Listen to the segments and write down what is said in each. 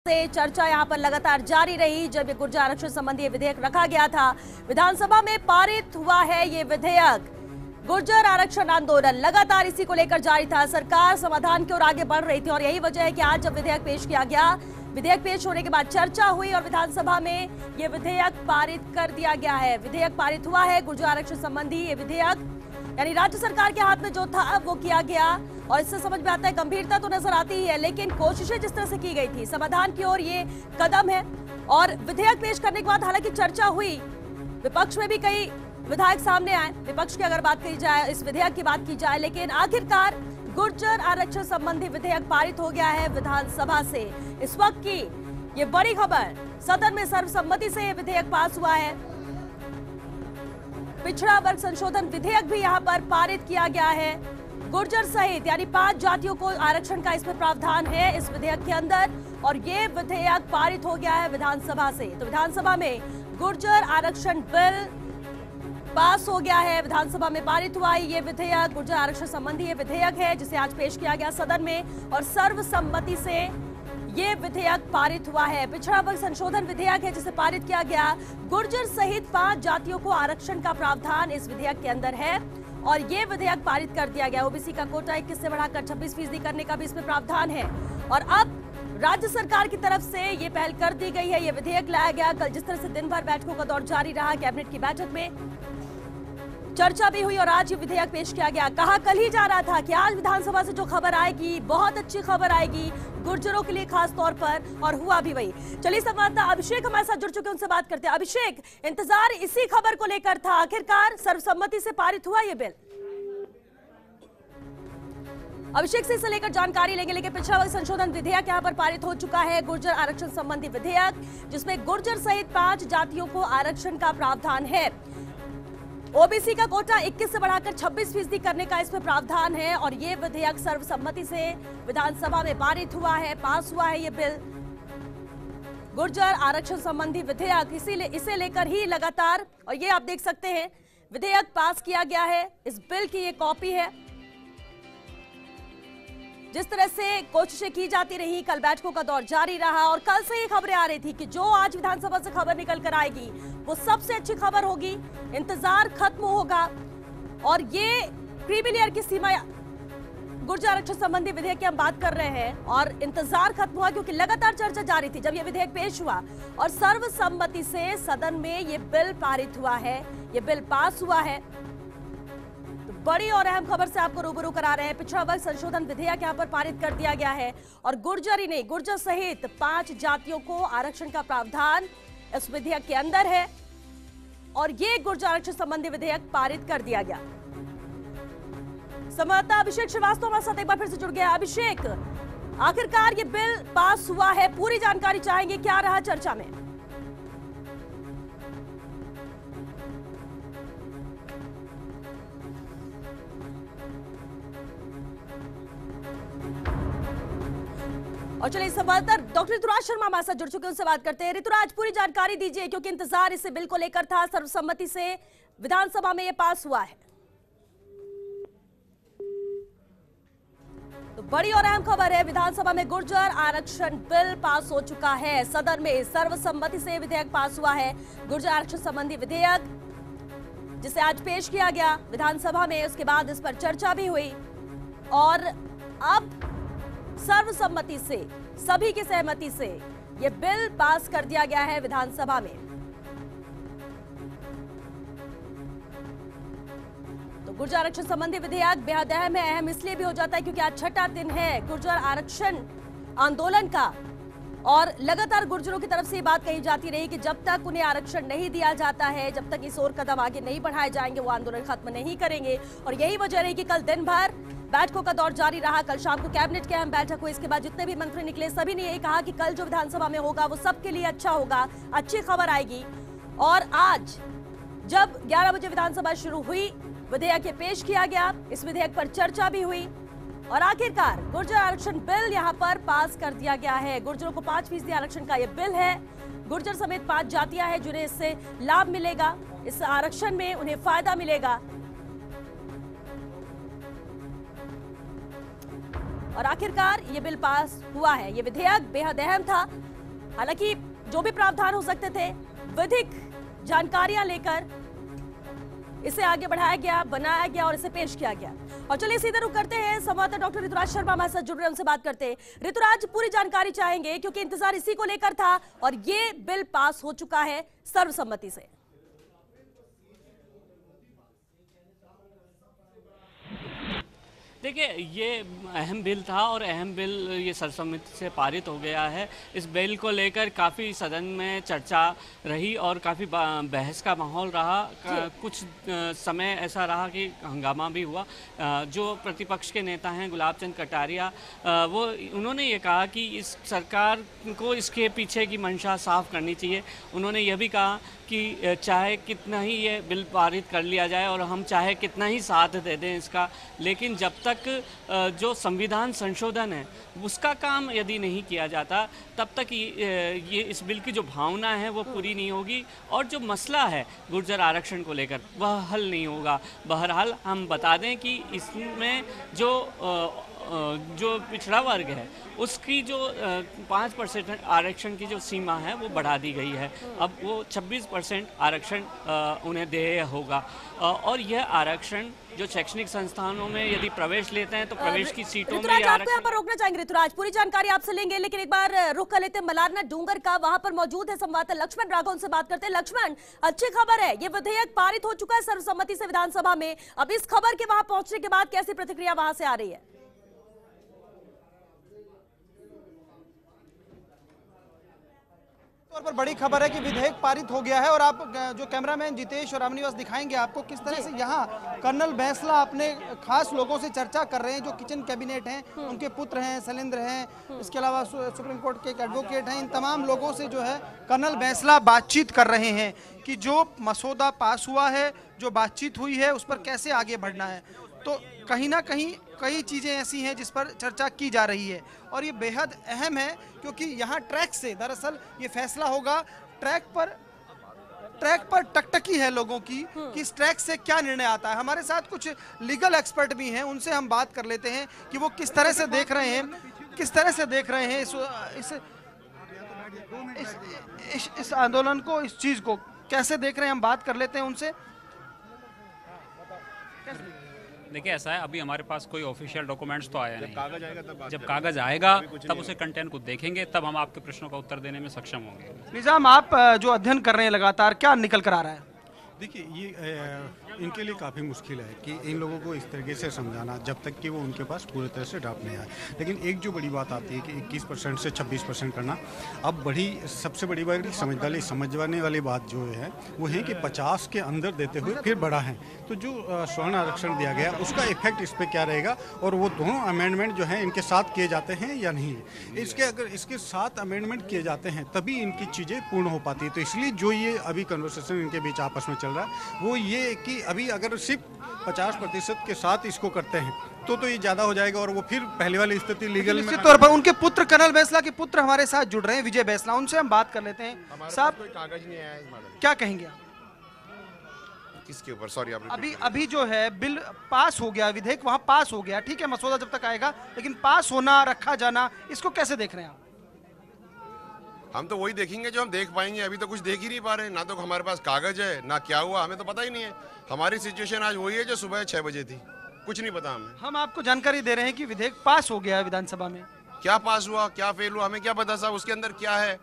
से चर्चा यहां पर लगातार जारी रही। जब ये गुर्जर आरक्षण संबंधी विधेयक रखा गया था, विधानसभा में पारित हुआ है ये विधेयक। गुर्जर आरक्षण आंदोलन लगातार इसी को लेकर जारी था। सरकार समाधान की ओर आगे बढ़ रही थी और यही वजह है कि आज जब विधेयक पेश किया गया, विधेयक पेश होने के बाद चर्चा हुई और विधानसभा में ये विधेयक पारित कर दिया गया है। विधेयक पारित हुआ है। गुर्जर आरक्षण संबंधी ये विधेयक यानी राज्य सरकार के हाथ में जो था वो किया गया और इससे समझ में आता है गंभीरता तो नजर आती ही है, लेकिन कोशिशें जिस तरह से की गई थी समाधान की ओर ये कदम है। और विधेयक पेश करने के बाद हालांकि चर्चा हुई, विपक्ष में भी कई विधायक सामने आए। विपक्ष की अगर बात की जाए, इस विधेयक की बात की जाए, लेकिन आखिरकार गुर्जर आरक्षण संबंधी विधेयक पारित हो गया है विधानसभा से। इस वक्त की ये बड़ी खबर, सदन में सर्वसम्मति से ये विधेयक पास हुआ है। पिछड़ा वर्ग संशोधन विधेयक भी यहां पर पारित किया गया है। गुर्जर सहित यानी 5 जातियों को आरक्षण का इसमें प्रावधान है इस विधेयक के अंदर और ये विधेयक पारित हो गया है विधानसभा से। तो विधानसभा में गुर्जर आरक्षण बिल पास हो गया है, विधानसभा में पारित हुआ है ये विधेयक। गुर्जर आरक्षण संबंधी ये विधेयक है जिसे आज पेश किया गया सदन में और सर्वसम्मति से ये विधेयक पारित हुआ है। पिछड़ा वर्ग संशोधन विधेयक है जिसे पारित किया गया। गुर्जर सहित 5 जातियों को आरक्षण का प्रावधान इस विधेयक के अंदर है और ये विधेयक पारित कर दिया गया। ओबीसी का कोटा 21 से बढ़ाकर 26% करने का भी इसमें प्रावधान है और अब राज्य सरकार की तरफ से ये पहल कर दी गई है। ये विधेयक लाया गया। कल जिस तरह से दिन भर बैठकों का दौर जारी रहा, कैबिनेट की बैठक में चर्चा भी हुई और आज ये विधेयक पेश किया गया। कहा कल ही जा रहा था कि आज विधानसभा से जो खबर आएगी बहुत अच्छी खबर आएगी गुर्जरों के लिए खास तौर पर, और हुआ भी वही। चलिए संवाददाता अभिषेक हमारे साथ जुड़ चुके हैं, उनसे बात करते हैं। अभिषेक, इंतजार इसी खबर को लेकर था, आखिरकार सर्वसम्मति से पारित हुआ ये बिल। अभिषेक से इसे लेकर जानकारी लेंगे, लेकिन पिछड़ा वर्ग संशोधन विधेयक यहां पर पारित हो चुका है। गुर्जर आरक्षण संबंधी विधेयक जिसमें गुर्जर सहित 5 जातियों को आरक्षण का प्रावधान है। ओबीसी का कोटा 21 से बढ़ाकर 26% करने का इसमें प्रावधान है और ये विधेयक सर्वसम्मति से विधानसभा में पारित हुआ है, पास हुआ है ये बिल। गुर्जर आरक्षण संबंधी विधेयक इसे लेकर ही लगातार, और ये आप देख सकते हैं विधेयक पास किया गया है। इस बिल की ये कॉपी है। जिस तरह से कोशिशें की जाती रही, कल बैठकों का दौर जारी रहा और कल से ये खबरें आ रही थी कि जो आज विधानसभा से खबर निकल कर आएगी वो सबसे अच्छी खबर होगी, इंतजार खत्म होगा और ये क्रीमी लेयर की सीमा गुर्जर आरक्षण संबंधी विधेयक की हम बात कर रहे हैं और इंतजार खत्म हुआ क्योंकि लगातार चर्चा जारी थी। जब ये विधेयक पेश हुआ और सर्वसम्मति से सदन में ये बिल पारित हुआ है, ये बिल पास हुआ है। बड़ी और अहम खबर से आपको रूबरू करा रहे हैं। पिछड़ा वर्ग संशोधन विधेयक यहां पर पारित कर दिया गया है और गुर्जर ही नहीं, गुर्जर सहित 5 जातियों को आरक्षण का प्रावधान इस विधेयक के अंदर है और ये गुर्जर आरक्षण संबंधी विधेयक पारित कर दिया गया। संवाददाता अभिषेक श्रीवास्तव हमारे साथ एक बार फिर से जुड़ गया। अभिषेक, आखिरकार ये बिल पास हुआ है, पूरी जानकारी चाहेंगे, क्या रहा चर्चा में? और चलिए संवाददाता डॉक्टर ऋतुराज शर्मा हमारे साथ जुड़ चुके हैं, उनसे बात करते हैं। ऋतुराज, पूरी जानकारी दीजिए क्योंकि इंतजार इस बिल को लेकर था, सर्वसम्मति से विधानसभा में ये पास हुआ है। तो बड़ी और अहम खबर है, विधानसभा में गुर्जर आरक्षण बिल पास हो चुका है। सदन में सर्वसम्मति से विधेयक पास हुआ है। गुर्जर आरक्षण संबंधी विधेयक जिसे आज पेश किया गया विधानसभा में, उसके बाद इस पर चर्चा भी हुई और अब सर्वसम्मति से, सभी की सहमति से यह बिल पास कर दिया गया है विधानसभा में। तो गुर्जर आरक्षण संबंधी विधेयक बेहद अहम है। अहम इसलिए भी हो जाता है क्योंकि आज छठा दिन है गुर्जर आरक्षण आंदोलन का और लगातार गुर्जरों की तरफ से ये बात कही जाती रही कि जब तक उन्हें आरक्षण नहीं दिया जाता है, जब तक इस और कदम आगे नहीं बढ़ाए जाएंगे, वो आंदोलन खत्म नहीं करेंगे। और यही वजह रही कि कल दिन भर बैठकों का दौर जारी रहा। कल शाम को कैबिनेट की अहम बैठक हुई। इसके बाद जितने भी मंत्री निकले सभी ने यही कहा कि कल जो विधानसभा में होगा वो सबके लिए अच्छा होगा, अच्छी खबर आएगी। और आज जब 11 बजे विधानसभा शुरू हुई, विधेयक पेश किया गया, इस विधेयक पर चर्चा भी हुई और आखिरकार गुर्जर आरक्षण बिल यहां पर पास कर दिया गया है। गुर्जरों को 5% आरक्षण का यह बिल है। गुर्जर समेत 5 जातियां हैं जिन्हें इससे लाभ मिलेगा, इस आरक्षण में उन्हें फायदा मिलेगा और आखिरकार ये बिल पास हुआ है। ये विधेयक बेहद अहम था हालांकि जो भी प्रावधान हो सकते थे विधिक जानकारियां लेकर इसे आगे बढ़ाया गया, बनाया गया और इसे पेश किया गया। और चलिए सीधे रुक करते हैं, संवाददाता डॉक्टर ऋतुराज शर्मा हमारे साथ जुड़ रहे हैं, उनसे बात करते हैं। ऋतुराज, पूरी जानकारी चाहेंगे क्योंकि इंतजार इसी को लेकर था और ये बिल पास हो चुका है सर्वसम्मति से। देखिए, ये अहम बिल था और अहम बिल ये सर्वसम्मति से पारित हो गया है। इस बिल को लेकर काफ़ी सदन में चर्चा रही और काफ़ी बहस का माहौल रहा। कुछ समय ऐसा रहा कि हंगामा भी हुआ। जो प्रतिपक्ष के नेता हैं गुलाब चंद कटारिया, उन्होंने ये कहा कि इस सरकार को इसके पीछे की मंशा साफ करनी चाहिए। उन्होंने यह भी कहा कि चाहे कितना ही ये बिल पारित कर लिया जाए और हम चाहे कितना ही साथ दे दें इसका, लेकिन जब तक जो संविधान संशोधन है उसका काम यदि नहीं किया जाता तब तक ये इस बिल की जो भावना है वो पूरी नहीं होगी और जो मसला है गुर्जर आरक्षण को लेकर वह हल नहीं होगा। बहरहाल हम बता दें कि इसमें जो पिछड़ा वर्ग है उसकी जो 5% आरक्षण की जो सीमा है वो बढ़ा दी गई है। अब वो 26% आरक्षण उन्हें देय होगा और यह आरक्षण जो शैक्षणिक संस्थानों में यदि प्रवेश लेते हैं तो प्रवेश की सीटों में आपको यहाँ पर रोकना चाहेंगे। ऋतुराज, पूरी जानकारी आपसे लेंगे, लेकिन एक बार रुक कर लेते हैं मलारना डूंगर का। वहां पर मौजूद है संवाददाता लक्ष्मण राघव, उनसे बात करते हैं। लक्ष्मण, अच्छी खबर है, ये विधेयक पारित हो चुका है सर्वसम्मति से विधानसभा में। अब इस खबर के वहां पहुंचने के बाद कैसी प्रतिक्रिया वहां से आ रही है? तौर पर बड़ी खबर है कि विधेयक पारित हो गया है और आप जो कैमरामैन जितेश और अमनिवास दिखाएंगे आपको किस तरह से यहाँ कर्नल बैंसला अपने खास लोगों से चर्चा कर रहे हैं। जो किचन कैबिनेट हैं, उनके पुत्र हैं, शैलेंद्र हैं, इसके अलावा सुप्रीम कोर्ट के एक एडवोकेट हैं, इन तमाम लोगों से जो है कर्नल बैंसला बातचीत कर रहे हैं कि जो मसौदा पास हुआ है, जो बातचीत हुई है, उस पर कैसे आगे बढ़ना है। तो कहीं ना कहीं कई चीज़ें ऐसी हैं जिस पर चर्चा की जा रही है और ये बेहद अहम है क्योंकि यहाँ ट्रैक से दरअसल ये फैसला होगा। ट्रैक पर टकटकी है लोगों की कि इस ट्रैक से क्या निर्णय आता है। हमारे साथ कुछ लीगल एक्सपर्ट भी हैं, उनसे हम बात कर लेते हैं कि वो किस तरह से देख रहे हैं इस आंदोलन को, इस चीज़ को कैसे देख रहे हैं। हम बात कर लेते हैं उनसे। देखिए, ऐसा है, अभी हमारे पास कोई ऑफिशियल डॉक्यूमेंट्स तो आया नहीं। जब कागज आएगा तब उसे कंटेंट को देखेंगे, तब हम आपके प्रश्नों का उत्तर देने में सक्षम होंगे। निजाम, आप जो अध्ययन कर रहे हैं लगातार, क्या निकल कर आ रहा है? देखिए, ये इनके लिए काफ़ी मुश्किल है कि इन लोगों को इस तरीके से समझाना जब तक कि वो उनके पास पूरी तरह से ड्राफ्ट नहीं आए। लेकिन एक जो बड़ी बात आती है कि 21% से 26% करना, अब सबसे बड़ी बात समझवाने वाली बात जो है वो है कि 50 के अंदर देते हुए फिर बढ़ा है। तो जो स्वर्ण आरक्षण दिया गया उसका इफेक्ट इस पर क्या रहेगा और वो दोनों अमेंडमेंट जो है इनके साथ किए जाते हैं या नहीं। अगर इसके साथ अमेंडमेंट किए जाते हैं तभी इनकी चीज़ें पूर्ण हो पाती है। तो इसलिए जो ये अभी कन्वर्सेशन इनके बीच आपस में चल रहा है वो ये कि अभी अगर सिर्फ 50% के साथ इसको करते हैं तो ये ज्यादा हो जाएगा और वो फिर पहले वाली स्थिति लीगल में। निश्चित तौर पर उनके पुत्र कर्नल बैंसला के पुत्र हमारे साथ जुड़ रहे हैं, विजय बैंसला, उनसे हम बात कर लेते हैं। साहब, कोई कागज नहीं आया है, क्या कहेंगे आप? किसके ऊपर? सॉरी, आप अभी जो है बिल पास हो गया, विधेयक वहां पास हो गया, ठीक है, मसौदा जब तक आएगा, लेकिन पास होना, रखा जाना, इसको कैसे देख रहे हैं आप? हम तो वही देखेंगे जो हम देख पाएंगे। अभी तो कुछ देख ही नहीं पा रहे, ना तो हमारे पास कागज है, ना क्या हुआ, हमें तो पता ही नहीं है। हमारी सिचुएशन आज वही है जो सुबह 6 बजे थी, कुछ नहीं पता हमें। हम आपको जानकारी दे रहे हैं कि विधेयक पास हो गया है विधानसभा में। क्या पास हुआ, क्या फेल हुआ, हमें क्या पता साहब। उसके अंदर क्या है,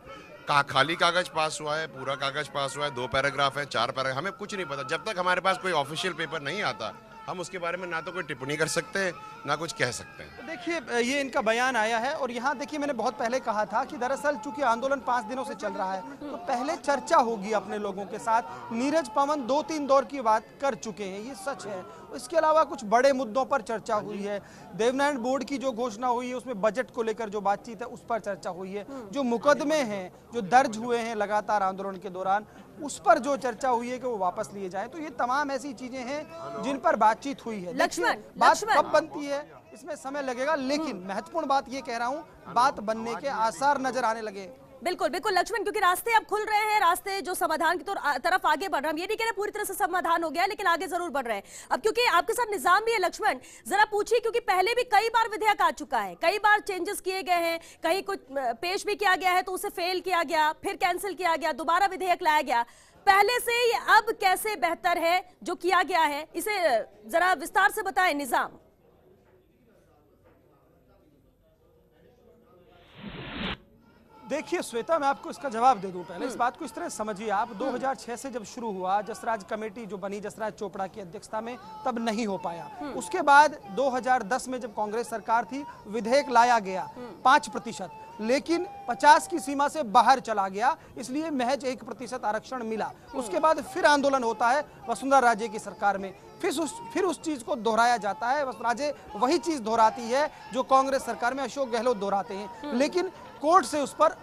खाली कागज पास हुआ है, पूरा कागज पास हुआ है, 2 पैराग्राफ है, 4 पैराग्राफ, हमें कुछ नहीं पता। जब तक हमारे पास कोई ऑफिशियल पेपर नहीं आता हम उसके बारे में ना तो कोई टिप्पणी कर सकते हैं ना कुछ कह सकते हैं। देखिए, ये इनका बयान आया है और यहाँ देखिए, मैंने बहुत पहले कहा था कि दरअसल चूंकि आंदोलन 5 दिनों से चल रहा है तो पहले चर्चा होगी अपने लोगों के साथ। नीरज पवन 2-3 दौर की बात कर चुके हैं, ये सच है। इसके अलावा कुछ बड़े मुद्दों पर चर्चा हुई है। देवनारायण बोर्ड की जो घोषणा हुई है उसमें बजट को लेकर जो बातचीत है उस पर चर्चा हुई है। जो मुकदमे हैं जो दर्ज हुए हैं लगातार आंदोलन के दौरान, उस पर जो चर्चा हुई है कि वो वापस लिए जाएं। तो ये तमाम ऐसी चीजें हैं जिन पर बातचीत हुई है। बात कब बनती है इसमें समय लगेगा, लेकिन महत्वपूर्ण बात ये कह रहा हूँ, बात बनने के आसार नजर आने लगे बिल्कुल बिल्कुल लक्ष्मण, क्योंकि रास्ते अब खुल रहे हैं, रास्ते जो समाधान की तरफ आगे बढ़ रहे हैं। हम ये नहीं कह रहे पूरी तरह से समाधान हो गया है, लेकिन आगे जरूर बढ़ रहे हैं। अब क्योंकि आपके साथ निजाम भी है लक्ष्मण, जरा पूछिए, क्योंकि पहले भी कई बार विधेयक आ चुका है, कई बार चेंजेस किए गए हैं, कहीं कुछ पेश भी किया गया है तो उसे फेल किया गया, फिर कैंसिल किया गया, दोबारा विधेयक लाया गया। पहले से ये अब कैसे बेहतर है जो किया गया है, इसे जरा विस्तार से बताएं निजाम। देखिए श्वेता, मैं आपको इसका जवाब दे दूं। पहले इस बात को इस तरह समझिए आप, 2006 से जब शुरू हुआ, जसराज कमेटी जो बनी जसराज चोपड़ा की अध्यक्षता में, तब नहीं हो पाया। उसके बाद 2010 में जब कांग्रेस सरकार थी, विधेयक लाया गया 5%, लेकिन 50 की सीमा से बाहर चला गया, इसलिए महज 1% आरक्षण मिला। उसके बाद फिर आंदोलन होता है वसुंधरा राजे की सरकार में, फिर उस चीज को दोहराया जाता है। वसुंधरा राजे वही चीज दोहराती है जो कांग्रेस सरकार में अशोक गहलोत दोहराते हैं, लेकिन कोर्ट से उस पर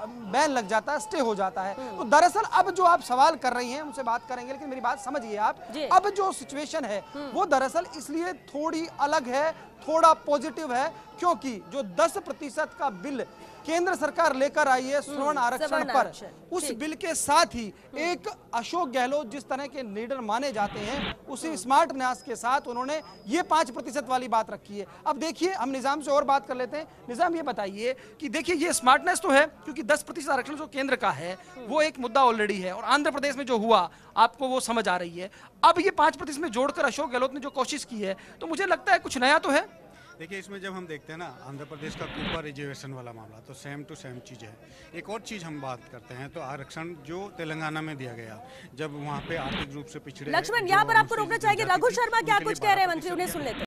बैन लग जाता है, स्टे हो जाता है। तो दरअसल अब जो आप सवाल कर रही हैं, उनसे बात करेंगे, लेकिन मेरी बात समझिए आप, अब जो सिचुएशन है वो दरअसल इसलिए थोड़ी अलग है, थोड़ा पॉजिटिव है, क्योंकि जो 10% का बिल केंद्र सरकार लेकर आई है श्रवण आरक्षण पर, उस बिल के साथ ही एक अशोक गहलोत जिस तरह के लीडर माने जाते हैं, उसी स्मार्ट न्यास के साथ उन्होंने ये 5% वाली बात रखी है। अब देखिए, हम निजाम से और बात कर लेते हैं। निजाम, ये बताइए कि देखिए ये स्मार्टनेस तो है, क्योंकि 10% आरक्षण जो केंद्र का है वो एक मुद्दा ऑलरेडी है, और आंध्र प्रदेश में जो हुआ आपको वो समझ आ रही है। अब ये 5% में जोड़कर अशोक गहलोत ने जो कोशिश की है, तो मुझे लगता है कुछ नया तो है। देखिए, इसमें जब हम देखते हैं ना आंध्र प्रदेश का कूपा रिजर्वेशन वाला मामला, तो सेम टू सेम चीज़ है। एक और चीज़ हम बात करते हैं तो आरक्षण जो तेलंगाना में दिया गया, जब वहाँ पे आर्थिक रूप से पिछड़े लक्ष्मण, यहाँ पर आपको रोकना चाहिए। रघु शर्मा क्या कुछ कह रहे हैं मंत्री, उन्हें सुन लेते हैं।